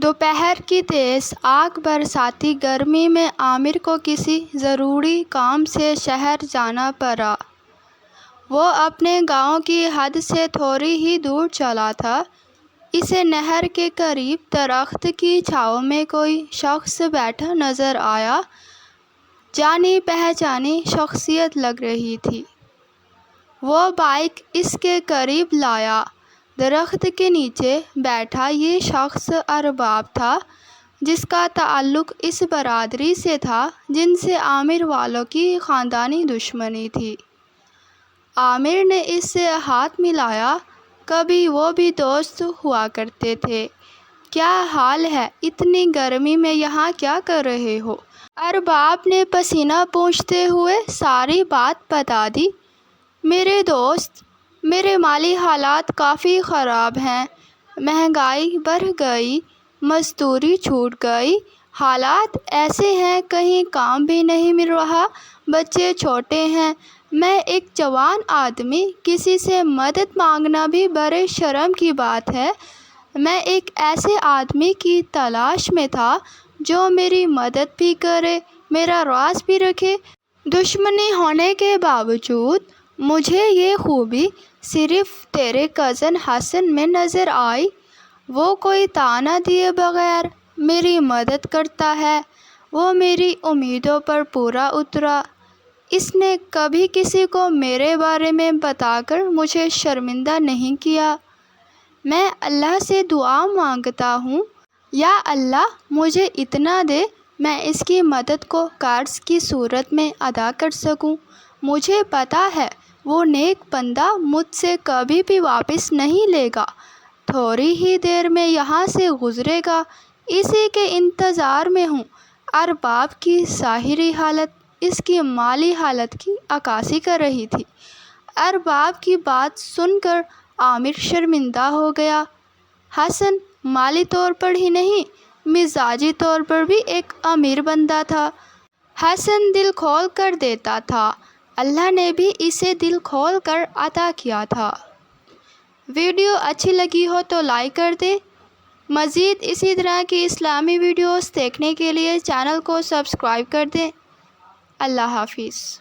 دوپہر کی تیز آگ برساتی گرمی میں عامر کو کسی ضروری کام سے شہر جانا پڑا۔ وہ اپنے گاؤں کی حد سے تھوڑی ہی دور چلا تھا۔ اسے نہر کے قریب درخت کی چھاؤں میں کوئی شخص بیٹھا نظر آیا۔ جانی پہچانی شخصیت لگ رہی تھی۔ وہ بائک اس کے قریب لایا۔ درخت کے نیچے بیٹھا یہ شخص ارباب تھا، جس کا تعلق اس برادری سے تھا جن سے عامر والوں کی خاندانی دشمنی تھی۔ عامر نے اس سے ہاتھ ملایا۔ کبھی وہ بھی دوست ہوا کرتے تھے۔ کیا حال ہے؟ اتنی گرمی میں یہاں کیا کر رہے ہو؟ ارباب نے پسینہ پوچھتے ہوئے ساری بات بتا دی۔ میرے دوست، میرے مالی حالات کافی خراب ہیں۔ مہنگائی بڑھ گئی، مزدوری چھوٹ گئی، حالات ایسے ہیں کہیں کام بھی نہیں مل رہا، بچے چھوٹے ہیں۔ میں ایک جوان آدمی، کسی سے مدد مانگنا بھی بڑے شرم کی بات ہے۔ میں ایک ایسے آدمی کی تلاش میں تھا جو میری مدد بھی کرے، میرا راز بھی رکھے۔ دشمنی ہونے کے باوجود مجھے یہ خوبی صرف تیرے کزن حسن میں نظر آئی۔ وہ کوئی طعنہ دیے بغیر میری مدد کرتا ہے۔ وہ میری امیدوں پر پورا اترا۔ اس نے کبھی کسی کو میرے بارے میں بتا کر مجھے شرمندہ نہیں کیا۔ میں اللہ سے دعا مانگتا ہوں، یا اللہ مجھے اتنا دے میں اس کی مدد کو قرض کی صورت میں ادا کر سکوں۔ مجھے پتہ ہے وہ نیک بندہ مجھ سے کبھی بھی واپس نہیں لے گا، تھوڑی ہی دیر میں یہاں سے گزرے گا، اسی کے انتظار میں ہوں۔ ارباب کی ظاہری حالت اس کی مالی حالت کی عکاسی کر رہی تھی۔ ارباب کی بات سن کر عامر شرمندہ ہو گیا۔ حسن مالی طور پر ہی نہیں، مزاجی طور پر بھی ایک امیر بندہ تھا۔ حسن دل کھول کر دیتا تھا، اللہ نے بھی اسے دل کھول کر عطا کیا تھا۔ ویڈیو اچھی لگی ہو تو لائک کر دیں۔ مزید اسی طرح کی اسلامی ویڈیوز دیکھنے کے لیے چینل کو سبسکرائب کر دیں۔ اللہ حافظ۔